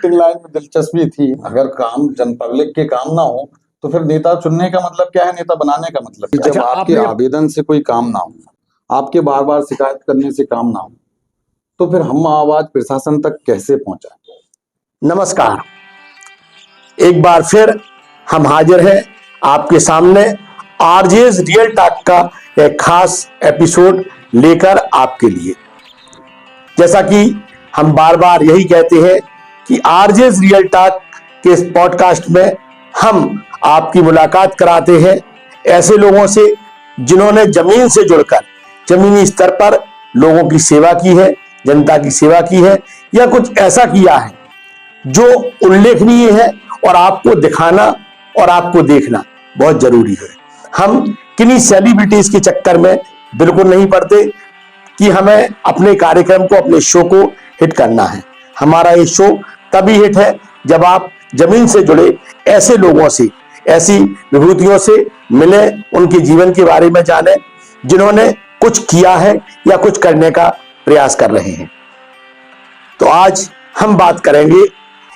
Acting line में दिलचस्पी थी। अगर काम जन पब्लिक के काम ना हो तो फिर नेता चुनने का मतलब क्या है, नेता बनाने का मतलब क्या? जब आपके आवेदन से कोई काम ना हो, आपके बार बार शिकायत करने से काम ना हो, तो फिर हम आवाज प्रशासन तक कैसे पहुंचाएं? नमस्कार, एक बार फिर हम हाजिर हैं आपके सामने आरजेस रियल टॉक का एक खास एपिसोड लेकर आपके लिए। जैसा कि हम बार बार यही कहते हैं कि आरजेस रियल टॉक के इस पॉडकास्ट में हम आपकी मुलाकात कराते हैं ऐसे लोगों से जिन्होंने जमीन से जुड़कर जमीनी स्तर पर लोगों की सेवा की है, जनता की सेवा की है, या कुछ ऐसा किया है जो उल्लेखनीय है और आपको दिखाना और आपको देखना बहुत जरूरी है। हम किन्हीं सेलिब्रिटीज के चक्कर में बिल्कुल नहीं पड़ते कि हमें अपने कार्यक्रम को, अपने शो को हिट करना है। हमारा ये शो तभी हिट है जब आप जमीन से जुड़े ऐसे लोगों से, ऐसी विभूतियों से मिले, उनके जीवन के बारे में जाने जिन्होंने कुछ किया है या कुछ करने का प्रयास कर रहे हैं। तो आज हम बात करेंगे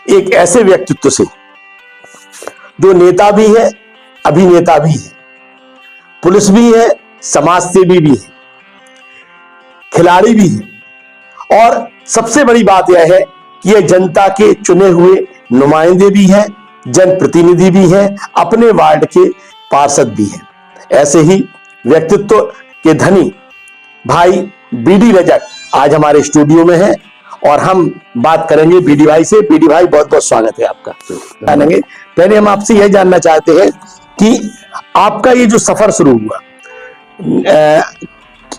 एक ऐसे व्यक्तित्व से जो नेता भी है, अभिनेता भी है, पुलिस भी है, समाज सेवी भी है, खिलाड़ी भी है, और सबसे बड़ी बात यह है कि यह जनता के चुने हुए नुमाइंदे भी हैं, जनप्रतिनिधि भी हैं, अपने वार्ड के पार्षद भी हैं। ऐसे ही व्यक्तित्व के धनी भाई बीडी रजक आज हमारे स्टूडियो में हैं और हम बात करेंगे बीडी भाई से। बीडी भाई, बहुत बहुत स्वागत है आपका। जानेंगे, पहले हम आपसे यह जानना चाहते हैं कि आपका ये जो सफर शुरू हुआ,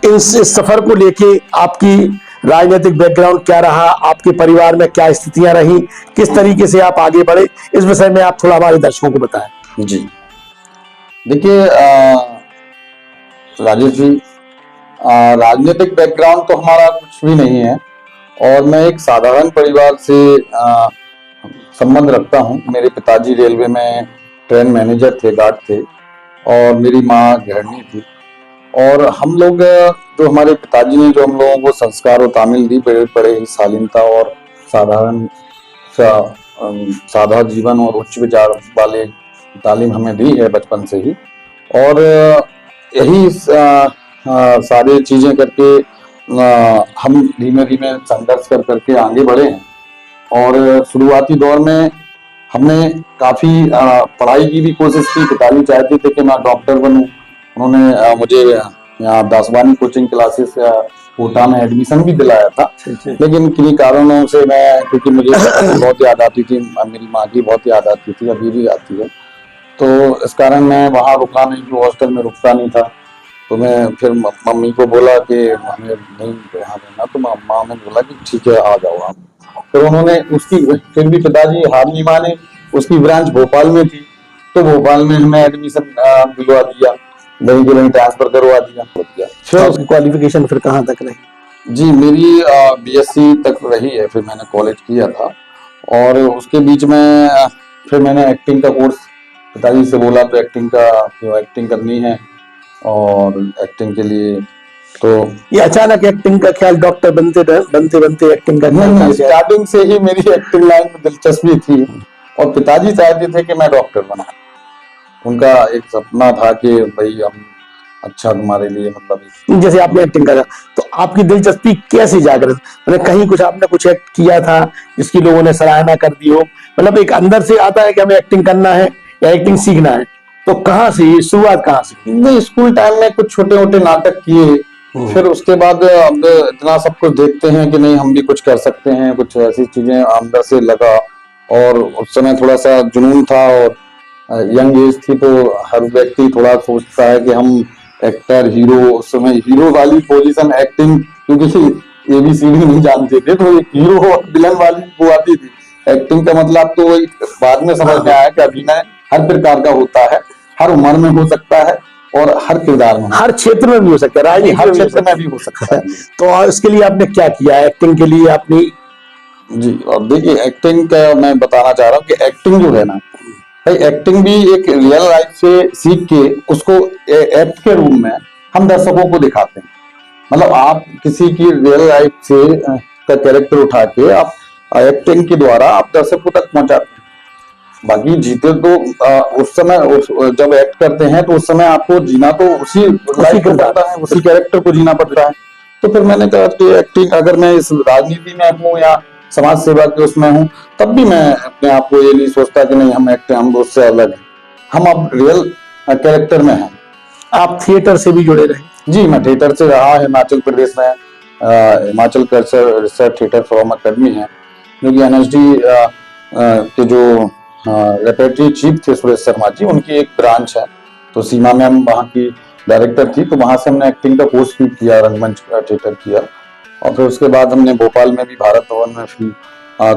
इस सफर को लेके आपकी राजनीतिक बैकग्राउंड क्या रहा, आपके परिवार में क्या स्थितियां रही, किस तरीके से आप आगे बढ़े, इस विषय में आप थोड़ा हमारे दर्शकों को बताएं। जी देखिए राजेश जी, राजनीतिक बैकग्राउंड तो हमारा कुछ भी नहीं है और मैं एक साधारण परिवार से संबंध रखता हूं। मेरे पिताजी रेलवे में ट्रेन मैनेजर थे, गार्ड थे, और मेरी माँ गृहिणी थी। और हम लोग जो हमारे पिताजी ने जो हम लोगों को संस्कार और तामील दी, बड़े ही शालीनता और साधारण सादा जीवन और उच्च विचार वाले तालीम हमें दी है बचपन से ही। और यही सारी चीजें करके हम धीमे धीमे संघर्ष कर करके आगे बढ़े हैं। और शुरुआती दौर में हमने काफी पढ़ाई की भी कोशिश की। पिताजी चाहते थे कि मैं डॉक्टर बनूं। उन्होंने मुझे यहाँ दासवानी कोचिंग क्लासेस कोटा में एडमिशन भी दिलाया था, लेकिन किन्हीं कारणों से मैं, क्योंकि मुझे बहुत याद आती थी, मेरी माँ की बहुत याद आती थी, अभी भी आती है, तो इस कारण मैं वहाँ रुका नहीं, हॉस्टल में रुकता नहीं था। तो मैं फिर मम्मी को बोला कि हमें नहीं यहाँ रहना, तो माँ ने बोला कि ठीक है आ जाओ आप। फिर उन्होंने उसकी, फिर भी पिताजी हार नहीं माने। उसकी ब्रांच भोपाल में थी, तो भोपाल में हमें एडमिशन दिलवा दिया, वहीं के वहीं ट्रांसफर करवा दिया। फिर आपकी क्वालिफिकेशन फिर कहाँ तक रही? जी मेरी बीएससी तक रही है, फिर मैंने कॉलेज किया था। और उसके बीच में फिर मैंने एक्टिंग का कोर्स, पिताजी से बोला तो एक्टिंग करनी है, और एक्टिंग के लिए तो ये अचानक एक्टिंग का ख्याल, डॉक्टर बनते बनते एक्टिंग का नहीं, स्टार्टिंग से ही मेरी एक्टिंग लाइन में दिलचस्पी थी और पिताजी चाहते थे कि मैं डॉक्टर बना। उनका एक सपना था कि भाई हम अच्छा तुम्हारे लिए, मतलब जैसे आपने एक्टिंग करा तो आपकी दिलचस्पी कैसे जागृत? मतलब कहीं कुछ आपने कुछ एक्ट किया था जिसकी लोगों ने सराहना कर दी हो? मतलब एक अंदर से आता है कि हमें एक्टिंग करना है या एक्टिंग सीखना है, तो कहाँ से ये शुरुआत, कहाँ से? नहीं, स्कूल टाइम में कुछ छोटे मोटे नाटक किए, फिर उसके बाद अब इतना सब कुछ देखते हैं कि नहीं हम भी कुछ कर सकते हैं, कुछ ऐसी चीजें अंदर से लगा। और उस समय थोड़ा सा जुनून था और यंग एज थी, तो हर व्यक्ति थोड़ा सोचता है कि हम एक्टर, हीरो, उस समय हीरो वाली पोजीशन एक्टिंग, क्योंकि एबीसीडी नहीं जानते थे, तो एक हीरो और विलन वाली वो आती थी। एक्टिंग का मतलब तो वही बाद में समझ में आया कि अभिनय हर प्रकार का होता है, हर उम्र में हो सकता है और हर किरदार में, हर क्षेत्र में भी हो सकता है, हर क्षेत्र में भी हो सकता है। तो इसके लिए आपने क्या किया एक्टिंग के लिए अपनी? जी, और देखिए एक्टिंग का मैं बताना चाह रहा हूँ कि एक्टिंग जो है ना भाई, एक्टिंग भी एक रियल लाइफ से सीख के उसको एक्ट के रूप में हम दर्शकों को दिखाते हैं। मतलब आप किसी की रियल लाइफ से का कैरेक्टर उठा के आप एक्टिंग के द्वारा आप दर्शकों तक पहुंचाते हैं। बाकी जीते तो उस समय जब एक्ट करते हैं तो उस समय आपको जीना तो उसी लाइफ को पड़ता है, उसी कैरेक्टर को जीना पड़ता है। तो फिर मैंने कहा कि एक्टिंग अगर मैं इस राजनीति में हूँ या समाज सेवा के उसमें हूँ, तब भी मैं अपने आप को ये नहीं सोचता कि नहीं हम एक्टिंग हम उससे अलग हैं, हम अब रियल कैरेक्टर में हैं। आप थिएटर से भी जुड़े रहे? जी, मैं थिएटर से रहा है हिमाचल प्रदेश में। Himachal culture research theatre from academy है, जो कि एनएसडी के जो रेपेटरी चीफ थे सुरेश शर्मा जी, उनकी एक ब्रांच है। तो सीमा मैम वहाँ की डायरेक्टर थी, तो वहां से हमने एक्टिंग का कोर्स भी किया, रंगमंच का थिएटर किया। और फिर उसके बाद हमने भोपाल में भी भारत भवन में भी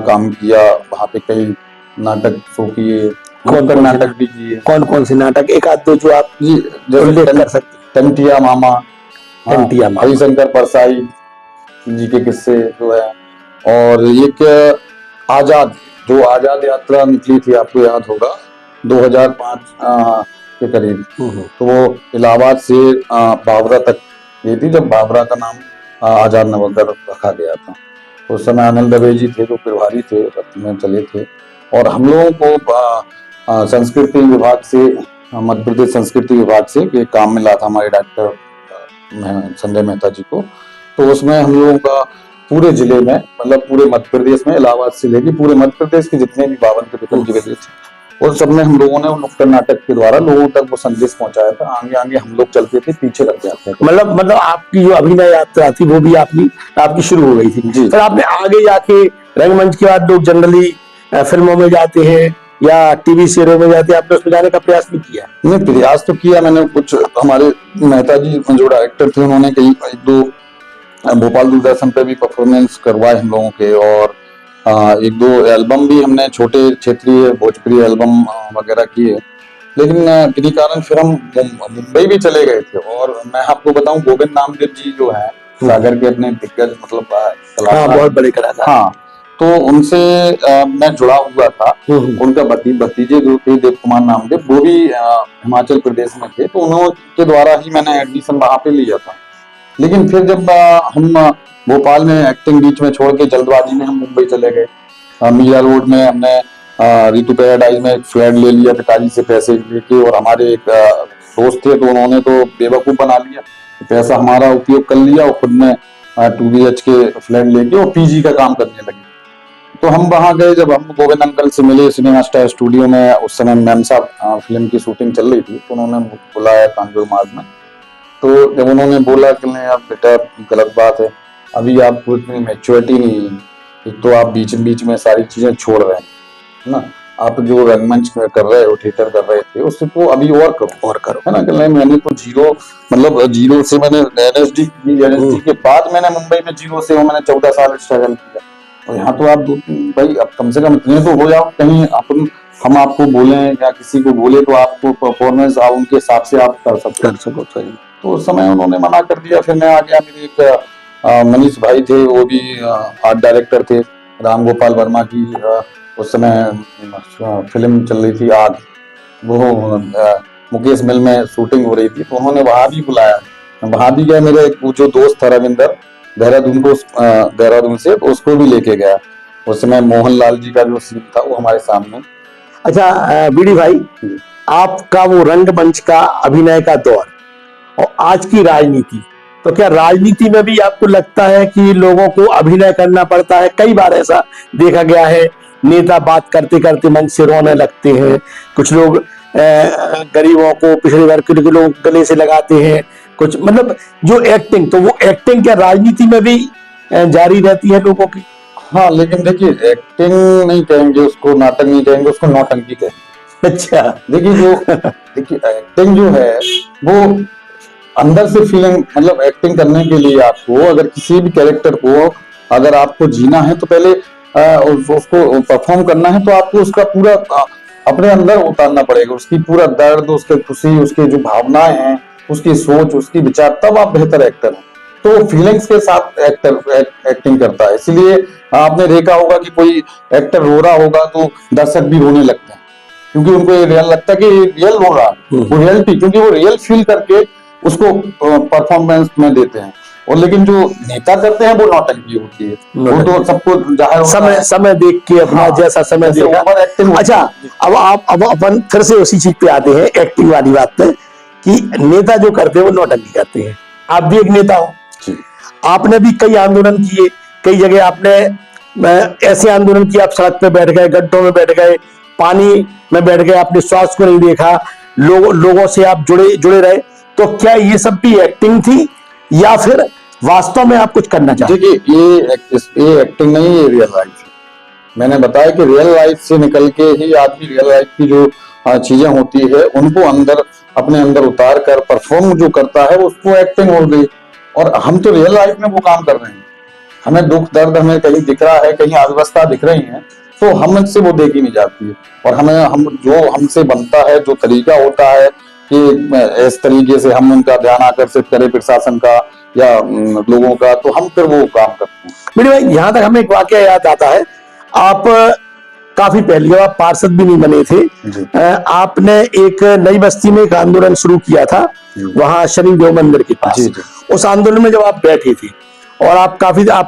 काम किया, वहाँ पे कई नाटक शो किए, कौन नाटक भी किए। कौन कौन से नाटक, एक आध दो जो आप जी उल्लेख कर सकते? टंटिया मामा, टंटिया मामा, हरिशंकर परसाई जी के किस्से जो है, और एक आजाद, जो आजाद यात्रा निकली थी आपको याद होगा 2005 के करीब, तो वो इलाहाबाद से बाबरा तक गई थी, जब बाबरा का नाम आजाद नवोदय रखा गया था। उस समय अनिल दवे जी थे जो प्रभारी थे, में चले थे। और हम लोगों को संस्कृति विभाग से, मध्य प्रदेश संस्कृति विभाग से ये काम मिला था हमारे डॉक्टर संजय मेहता जी को। तो उसमें हम लोगों का पूरे जिले में, मतलब पूरे मध्य प्रदेश में, इलाहाबाद से लेकर पूरे मध्य प्रदेश के जितने भी 52 जिले थे, और सब में हम लोगों ने नुक्कड़ नाटक के द्वारा लोगों तक वो संदेश पहुंचाया था। आगे आगे हम लोग चलते थे, पीछे रह जाते थे। मतलब आपकी जो अभिनय यात्रा थी वो भी आपकी शुरू हो गई थी। फिर आपने आगे जाके रंगमंच के बाद लोग जनरली फिल्मों में जाते हैं या टीवी सीरियल में जाते हैं, आपने उसमें जाने का प्रयास भी किया? नहीं, प्रयास तो किया मैंने। कुछ हमारे मेहता जी जो डायरेक्टर थे, उन्होंने कई एक दो भोपाल दूरदर्शन पे भी परफॉर्मेंस करवाए हम लोगों के, और एक दो एल्बम भी हमने छोटे क्षेत्रीय भोजपुरी एल्बम वगैरह किए। लेकिन किसी कारण फिर हम मुंबई भी चले गए थे। और मैं आपको बताऊं, गोविंद नामदेव जी जो है सागर के अपने दिग्गज मतलब कलाकार, बहुत बड़े कलाकार। हाँ, तो उनसे मैं जुड़ा हुआ था। उनका भतीजे जो थे देव कुमार नामदेव, वो भी हिमाचल प्रदेश में थे, तो उनके द्वारा ही मैंने एडमिशन वहां पे लिया था। लेकिन फिर जब हम भोपाल में एक्टिंग बीच में छोड़ के जल्दबाजी में हम मुंबई चले गए। मीरा रोड में हमने ऋतु पैराडाइज में एक फ्लैट ले लिया पिताजी से पैसे लेके, और हमारे एक दोस्त थे, तो उन्होंने तो बेवकूफ बना लिया, पैसा हमारा उपयोग कर लिया और खुद में 2 BH के फ्लैट लेके और पीजी का काम करने लगे। तो हम वहां गए, जब हम गोविंद अंकल से मिले सिनेमा स्टार स्टूडियो में, उस समय मैम साहब फिल्म की शूटिंग चल रही थी, तो उन्होंने बुलाया कांजूर मार्ग में। तो जब उन्होंने बोला कि नहीं आप बेटा, गलत बात है, अभी आपको इतनी मैच्योरिटी नहीं है, एक तो आप बीच बीच में सारी चीजें छोड़ रहे हैं ना, आप जो रंगमंच कर रहे हो, थिएटर कर रहे थे, उससे तो अभी और करो है ना। कि नहीं, मैंने तो जीरो से मैंने एनएसडी के बाद मैंने मुंबई में जीरो से मैंने 14 साल स्ट्रगल किया। और यहाँ तो आप भाई अब कम से कम इतने तो हो जाओ, कहीं हम आपको बोले या किसी को बोले तो आपको परफॉर्मेंस आप उनके हिसाब से आप कर सको। सही। तो उस समय उन्होंने मना कर दिया। फिर मैं आ गया, मेरे एक मनीष भाई थे, वो भी आर्ट डायरेक्टर थे, राम गोपाल वर्मा की उस समय फिल्म चल रही थी आग, वो मुकेश मिल में शूटिंग हो रही थी, तो उन्होंने वहां भी बुलाया। वहां भी गया, मेरे एक जो दोस्त था रविंदर, देहरादून से, तो उसको भी लेके गया। उस समय मोहनलाल जी का जो सीन था वो हमारे सामने। अच्छा बीडी भाई, आपका वो रंगमंच का अभिनय का दौर और आज की राजनीति, तो क्या राजनीति में भी आपको लगता है कि लोगों को अभिनय करना पड़ता है? कई बार ऐसा देखा गया है, नेता बात करते करते मंच से रोने लगते हैं, कुछ लोग गरीबों को, पिछड़े वर्ग के लोग गले से लगाते हैं, कुछ मतलब जो एक्टिंग, तो वो एक्टिंग क्या राजनीति में भी जारी रहती है लोगों की? हाँ, लेकिन देखिए, एक्टिंग नहीं कहेंगे उसको, नाटक नहीं कहेंगे उसको, नौटंकी कहेंगे। अच्छा, देखिए एक्टिंग जो है वो अंदर से फीलिंग, मतलब एक्टिंग करने के लिए आपको अगर किसी भी कैरेक्टर को अगर आपको जीना है, तो पहले उसको परफॉर्म करना है, तो आपको उसका पूरा अपने अंदर उतारना पड़ेगा, उसकी पूरा दर्द, उसके खुशी, उसके जो भावनाएं हैं, उसकी सोच, उसकी विचार, तब आप बेहतर एक्टर हैं। तो फीलिंग्स के साथ एक्टिंग करता है। इसलिए आपने देखा होगा कि कोई एक्टर रो रहा होगा तो दर्शक भी रोने लगते हैं, क्योंकि उनको ये रियल लगता है कि रियल हो रहा है, वो रियलिटी, क्योंकि वो रियल फील करके उसको परफॉर्मेंस में देते हैं। और लेकिन जो नेता करते हैं वो नौटंकी होती है, वो तो सबको जाहिर होता समय है। समय देख के अपना हाँ, जैसा समय जैसे देखा। ओवर एक्टिंग होती अच्छा, अब अपन फिर से उसी चीज पे आते हैं, एक्टिंग वाली बात पे, कि नेता जो करते हैं वो नौटंकी करते हैं। आप भी एक नेता हो, जी। आपने भी कई आंदोलन किए, कई जगह आपने ऐसे आंदोलन किए, आप सड़क पे बैठ गए, गड्ढों में बैठ गए, पानी में बैठ गए, आपने स्वास्थ्य को नहीं देखा, लोगों से आप जुड़े रहे। तो क्या ये सब भी एक्टिंग थी या फिर वास्तव में आप कुछ करना चाहते? देखिए ये एक्टिंग नहीं, ये रियल लाइफ है। मैंने बताया कि रियल लाइफ से निकल के ही आदमी रियल लाइफ की जो चीजें होती है उनको अंदर अपने अंदर उतार कर परफॉर्म जो करता है उसको एक्टिंग हो गई। और हम तो रियल लाइफ में वो काम कर रहे हैं, हमें दुख दर्द हमें कहीं दिख रहा है, कहीं अव्यवस्था दिख रही है, तो हमसे वो देखी नहीं जाती है। और हम जो हमसे बनता है, जो तरीका होता है कि इस तरीके से हम उनका ध्यान आकर्षित करें प्रशासन का या लोगों का, तो हम फिर वो काम करते हैं। मेरे भाई, यहां तक हमें एक वाकया याद आता है। आप काफी पहले, जब आप पार्षद भी नहीं बने थे, आपने एक नई बस्ती में एक आंदोलन शुरू किया था, वहां शनिदेव मंदिर के पास। उस आंदोलन में जब आप बैठे थे और आप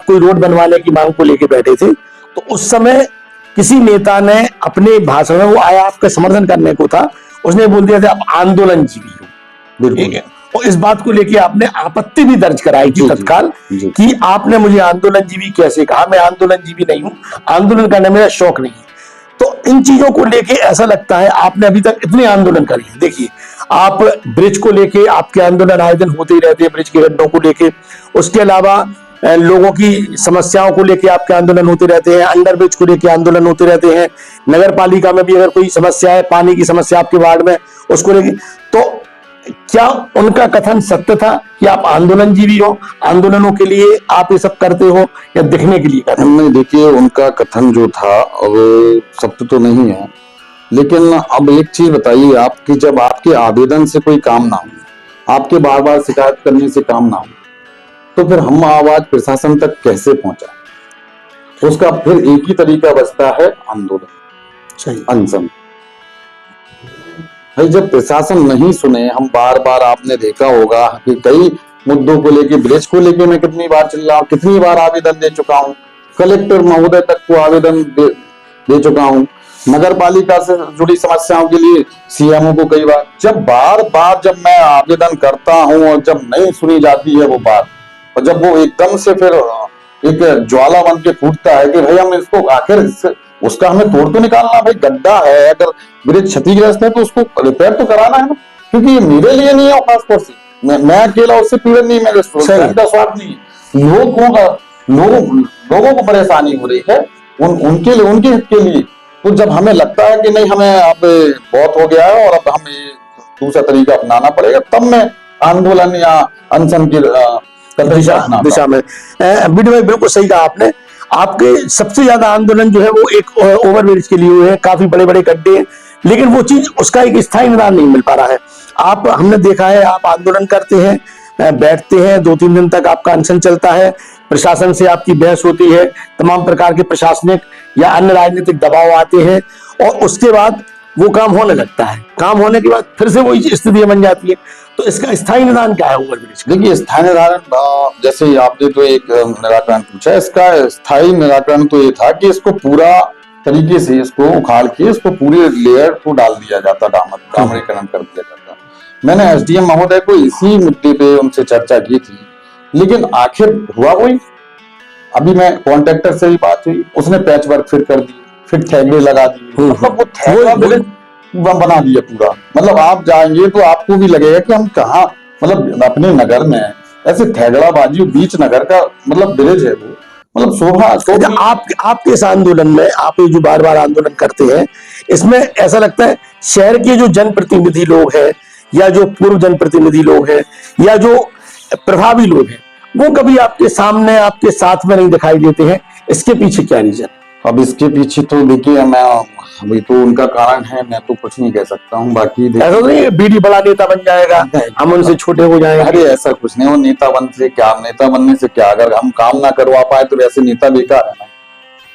कोई रोड बनवाने की मांग को लेकर बैठे थे, तो उस समय किसी नेता ने अपने भाषण में, वो आया आपका समर्थन करने को था, उसने बोल दिया था आप आंदोलन जीवी हो। बिल्कुल। और इस बात को लेके आपने आपत्ति भी दर्ज कराई थी तत्काल, कि आपने मुझे आंदोलन जीवी कैसे कहा, मैं आंदोलन जीवी नहीं हूं, आंदोलन करना मेरा शौक नहीं है। तो इन चीजों को लेके ऐसा लगता है आपने अभी तक इतने आंदोलन करे हैं। देखिए, आप ब्रिज को लेके आपके आंदोलन आए दिन होते ही रहते हैं, ब्रिज के गड्ढों को लेके, उसके अलावा लोगों की समस्याओं को लेके आपके आंदोलन होते रहते हैं, अंडर ब्रिज को लेके आंदोलन होते रहते हैं, नगर पालिका में भी अगर कोई समस्या है, पानी की समस्या आपके वार्ड में, उसको लेके। तो क्या उनका कथन सत्य था कि आप आंदोलन जीवी हो, आंदोलनों के लिए आप ये सब करते हो, या दिखने के लिए करते हो? नहीं, देखिए उनका कथन जो था वो सत्य तो नहीं है, लेकिन अब एक चीज बताइए आप, कि जब आपके आवेदन से कोई काम ना हो, आपके बार बार शिकायत करने से काम ना हो, तो फिर हम आवाज प्रशासन तक कैसे पहुंचाएं? उसका फिर एक ही तरीका बचता है, आंदोलन, सही, अनशन। भाई जब प्रशासन नहीं सुने, हम बार बार, आपने देखा होगा कि कई मुद्दों को लेके, ब्रिज को लेके मैं कितनी बार चिल्ला हूं, कितनी बार आवेदन दे चुका हूं, कलेक्टर महोदय तक को आवेदन दे चुका हूं, नगर पालिका से जुड़ी समस्याओं के लिए सीएमओ को कई बार। जब बार बार जब मैं आवेदन करता हूं और जब नहीं सुनी जाती है वो बात, और जब वो एकदम से फिर एक ज्वाला बन के फूटता है कि भाई हम इसको आखिर उसका हमें तोड़ तो निकालना, भाई गड्ढा है, अगर ब्रिज क्षतिग्रस्त है तो उसको रिपेयर तो कराना है ना, क्योंकि ये मेरे लिए नहीं है, खासतौर से मैं अकेला उससे पीड़ित नहीं, मेरे का स्वार्थ नहीं है, लोगों को परेशानी हो रही है, उनके लिए, उनके हित के लिए। तो जब हमें लगता है कि नहीं, हमें अब बहुत हो गया है और अब हमें दूसरा तरीका अपनाना पड़ेगा, तब मैं आंदोलन या अनशन की दिशा में। बीडी भाई, बिल्कुल सही कहा आपने। आपके सबसे ज्यादा आंदोलन जो है वो एक ओवरब्रिज के लिए हुए हैं, काफी बड़े बड़े गड्ढे हैं, लेकिन वो चीज, उसका एक स्थायी निदान नहीं मिल पा रहा है। आप, हमने देखा है, आप आंदोलन करते हैं, बैठते हैं, 2-3 दिन तक आपका अनशन चलता है, प्रशासन से आपकी बहस होती है, तमाम प्रकार के प्रशासनिक या अन्य राजनीतिक दबाव आते हैं, और उसके बाद वो काम होने लगता है। काम होने के बाद फिर से वही स्थिति बन जाती है। तो इसका स्थायी निदान क्या है ओवरब्रिज? देखिए, स्थायी निदान, जैसे आपने तो एक निराकरण पूछा, इसका स्थायी निराकरण तो ये था कि इसको पूरा तरीके से, इसको उखाड़ के, इसको पूरे लेयर को डाल दिया जाता, डामरीकरण कर दिया जाता। मैंने एसडीएम महोदय को इसी मुद्दे पे उनसे चर्चा की थी, लेकिन आखिर हुआ वही। अभी मैं कॉन्ट्रैक्टर से भी बात हुई, उसने पैच वर्क फिर कर दी, फिर थैगड़े लगा दिए, मतलब वो थैगड़ा बना दिया पूरा। मतलब आप जाएंगे तो आपको भी लगेगा कि हम कहाँ, मतलब अपने नगर में ऐसे थैगड़ाबाजी, बीच नगर का मतलब ब्रिज है वो, मतलब शोभा। आपके इस आंदोलन में, आप ये जो बार बार आंदोलन करते हैं, इसमें ऐसा लगता है शहर के जो जनप्रतिनिधि लोग हैं, या जो पूर्व जनप्रतिनिधि लोग हैं, या जो प्रभावी लोग हैं, वो कभी आपके सामने, आपके साथ में नहीं दिखाई देते हैं। इसके पीछे क्या रीजन? अब इसके पीछे तो देखिए, मैं अभी तो उनका कारण है, मैं तो कुछ नहीं कह सकता हूँ। बाकी ऐसा नहीं बीडी बड़ा नेता बन जाएगा, हम उनसे छोटे हो जाएंगे। अरे ऐसा कुछ नहीं, वो नेता बनने से क्या, नेता बनने से क्या, अगर हम काम ना करवा पाए तो वैसे नेता बेकार है ना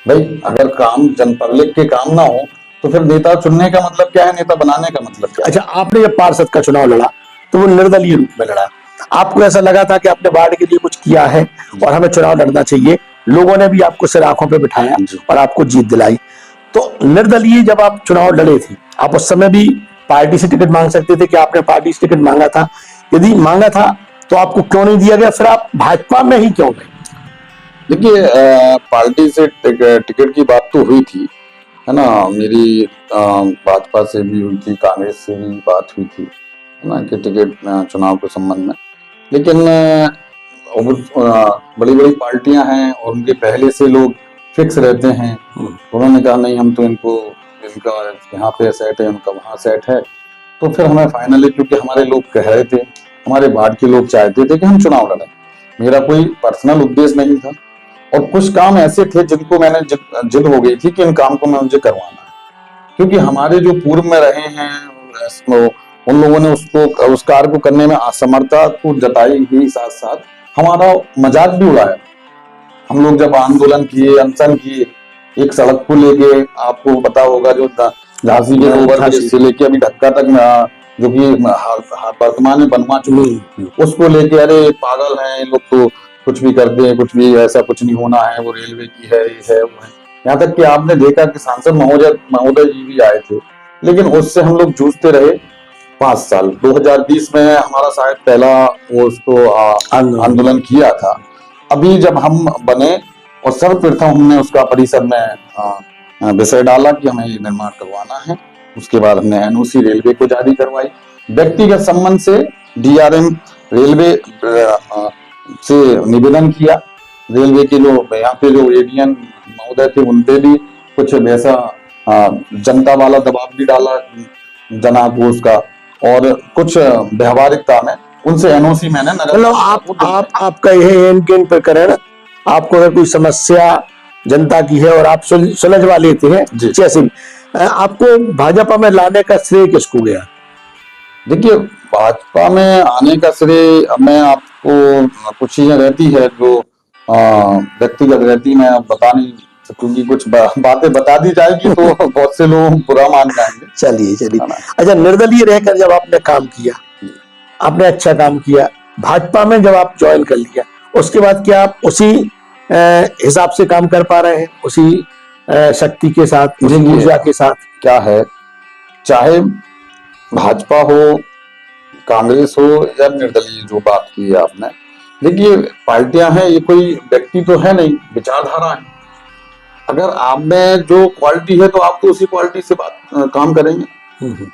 भाई। अगर काम जन पब्लिक के काम ना हो तो फिर नेता चुनने का मतलब क्या है, नेता बनाने का मतलब क्या है? अच्छा, आपने जब पार्षद का चुनाव लड़ा तो वो निर्दलीय रूप में लड़ा, आपको ऐसा लगा था कि आपने वार्ड के लिए कुछ किया है और हमें चुनाव लड़ना चाहिए, लोगों ने भी आपको सिर आंखों पे बिठाया और आपको जीत दिलाई। तो निर्दलीय जब आप चुनाव लड़े थे, आप उस समय भी पार्टी से टिकट मांग सकते थे कि आपने पार्टी से टिकट मांगा था? यदि मांगा था तो आपको क्यों नहीं दिया गया, फिर आप भाजपा में ही क्यों गए? देखिए, पार्टी से टिकट की बात तो हुई थी, है ना। मेरी भाजपा से भी हुई थी, कांग्रेस से भी बात हुई थी, है ना, कि टिकट चुनाव के संबंध में। लेकिन बड़ी बड़ी पार्टियां हैं और उनके पहले से लोग फिक्स रहते हैं। उन्होंने कहा नहीं, हम तो इनका यहाँ पे सेट है, उनका वहाँ सेट है। तो फिर हमें फाइनली, क्योंकि हमारे लोग कह रहे थे, हमारे वार्ड के लोग चाहते थे कि हम चुनाव लड़ें, मेरा कोई पर्सनल उद्देश्य नहीं था। और कुछ काम ऐसे थे जिनको मैंने जिद हो गई थी कि इन काम को मुझे करवाना है, क्योंकि हमारे जो पूर्व में रहे हैं उन लोगों ने उस कार्य को करने में असमर्थता को जताई ही, साथ साथ हमारा मजाक भी उड़ाया। हम लोग जब आंदोलन किए, अनशन किए, एक सड़क को लेके, आपको पता होगा, जो झांसी के ओवरब्रिज से लेके अभी ढक्का तक, जो कि वर्तमान में बनवा चुके, उसको लेके अरे पागल हैं लोग, तो कुछ भी करते हैं, कुछ भी, ऐसा कुछ नहीं होना है, वो रेलवे की है, ये है, वो है। यहाँ तक कि आपने देखा कि सांसद महोदय जी भी आए थे, लेकिन उससे हम लोग जूझते रहे 5 साल। 2020 में हमारा शायद पहला वो उसको आंदोलन किया था। अभी जब हम बने और सर्वप्रथम हमने उसका परिषद में विषय डाला कि हमें ये निर्माण करवाना है, उसके बाद हमने एनओसी रेलवे को जारी करवाई। व्यक्तिगत संबंध से डीआरएम रेलवे से निवेदन किया, रेलवे के जो यहाँ पे जो एडीएन महोदय थे उनपे भी कुछ वैसा जनता वाला दबाव भी डाला जनाब वो उसका, और कुछ व्यवहारिकता में उनसे एनओसी मैंने मतलब आपका यह एन केन प्रकरण, आपको अगर कोई समस्या जनता की है और आप सुलझवा लेते हैं, जैसे आपको भाजपा में लाने का श्रेय किसको गया? देखिए, भाजपा में आने का श्रेय, मैं आपको कुछ चीजें रहती है जो व्यक्तिगत रहती, मैं बता नहीं, क्योंकि कुछ बातें बता दी जाएगी तो बहुत से लोग बुरा मान जाएंगे। चलिए। अच्छा, निर्दलीय रहकर जब आपने काम किया, आपने अच्छा काम किया, भाजपा में जब आप ज्वाइन कर लिया, उसके बाद क्या आप उसी हिसाब से काम कर पा रहे हैं, उसी शक्ति के साथ, उसी ऊर्जा के साथ? क्या है, चाहे भाजपा हो, कांग्रेस हो या निर्दलीय, जो बात की है आपने, देखिए पार्टियां हैं, ये कोई व्यक्ति तो है नहीं, विचारधारा है। अगर आप में जो क्वालिटी है तो आप तो उसी क्वालिटी से काम करेंगे।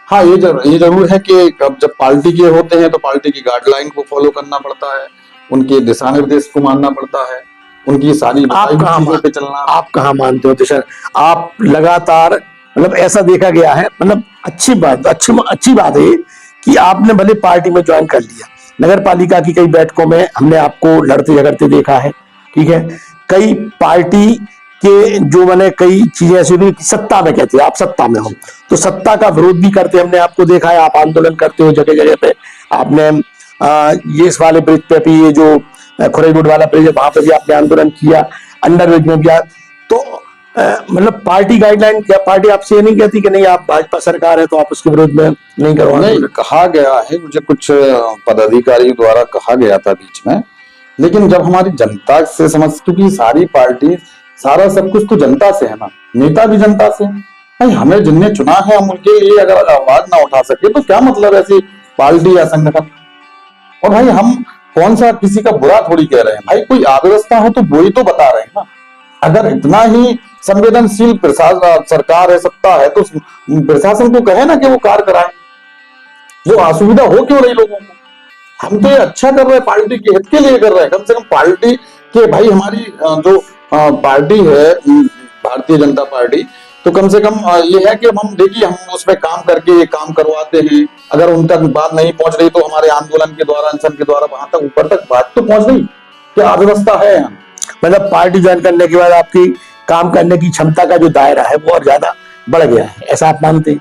हाँ, ये जरूर है कि जब पार्टी के होते हैं तो पार्टी की गाइडलाइन को फॉलो करना पड़ता है, उनके दिशा निर्देश को मानना पड़ता है, उनकी सारी चीजों पे चलना। आप कहाँ मानते हो सर? आप लगातार, मतलब ऐसा देखा गया है, मतलब अच्छी बात है कि आपने भले पार्टी में ज्वाइन कर लिया, नगर पालिका की कई बैठकों में हमने आपको लड़ते झगड़ते देखा है, ठीक है। कई पार्टी के जो मैंने कई चीजें ऐसी हुई कि सत्ता में कहते हैं, आप सत्ता में हो तो सत्ता का विरोध भी करते हमने आपको देखा है, आप आंदोलन करते हो जगह जगह पे। आपने ये इस वाले ब्रिज पे भी, ये जो खुरेगुड वाला ब्रिज है, वहां पे भी आपने आंदोलन किया, अंडरब्रिज में भी। तो मतलब पार्टी गाइडलाइन, क्या पार्टी आपसे ये नहीं कहती कि नहीं, आप भाजपा सरकार है तो आप उसके विरोध में नहीं करवाना? नहीं, कहा गया है, मुझे कुछ पदाधिकारी द्वारा कहा गया था बीच में, लेकिन जब हमारी जनता से समझ, क्योंकि सारी पार्टी, सारा सब कुछ तो जनता से है ना, नेता भी जनता से है भाई। हमें जिनने चुना है, हम उनके लिए अगर आवाज ना उठा सके तो क्या मतलब ऐसी पार्टी या संगठन। और भाई हम कौन सा किसी का बुरा थोड़ी कह रहे हैं भाई, कोई अव्यवस्था है तो वही तो बता रहे हैं ना। अगर इतना ही संवेदनशील प्रशासन सरकार है, सत्ता है, तो प्रशासन को कहे ना कि वो कार्य कराए, वो असुविधा हो क्यों रही लोगों को। हम तो ये अच्छा कर रहे हैं, पार्टी के हित के लिए कर रहे हैं, कम से कम पार्टी के, भाई हमारी जो पार्टी है भारतीय जनता पार्टी, तो कम से कम ये है कि हम देखिए, हम उसमें काम करके ये काम करवाते हैं। अगर उन तक बात नहीं पहुंच रही तो हमारे आंदोलन के द्वारा, अनशन के द्वारा वहां तक, ऊपर तक बात तो पहुंच गई। क्या अव्यवस्था है यहाँ? मतलब पार्टी ज्वाइन करने के बाद आपकी काम करने की क्षमता का जो दायरा है वो और ज्यादा बढ़ गया है, ऐसा आप मानते हैं?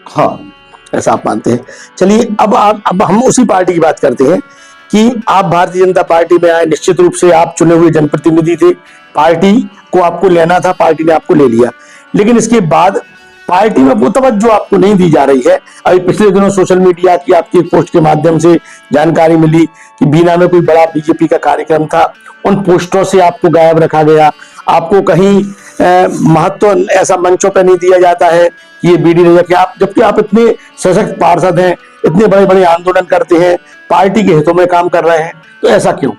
हाँ, ऐसा आप मानते हैं। चलिए, अब हम उसी पार्टी की बात करते हैं कि आप भारतीय जनता पार्टी में आए, निश्चित रूप से आप चुने हुए जनप्रतिनिधि थे, पार्टी को आपको लेना था, पार्टी ने आपको ले लिया, लेकिन इसके बाद पार्टी में वो तवज्जो आपको नहीं दी जा रही है। अभी पिछले दिनों सोशल मीडिया की आपकी एक पोस्ट के माध्यम से जानकारी मिली कि बीना में कोई बड़ा बीजेपी का कार्यक्रम था, उन पोस्टों से आपको गायब रखा गया। आपको कहीं महत्व ऐसा मंचों पर नहीं दिया जाता है कि ये बीडी रजक के आप, जबकि आप इतने सशक्त पार्षद हैं, इतने बड़े बड़े आंदोलन करते हैं, पार्टी के हितों में काम कर रहे हैं, तो ऐसा क्यों?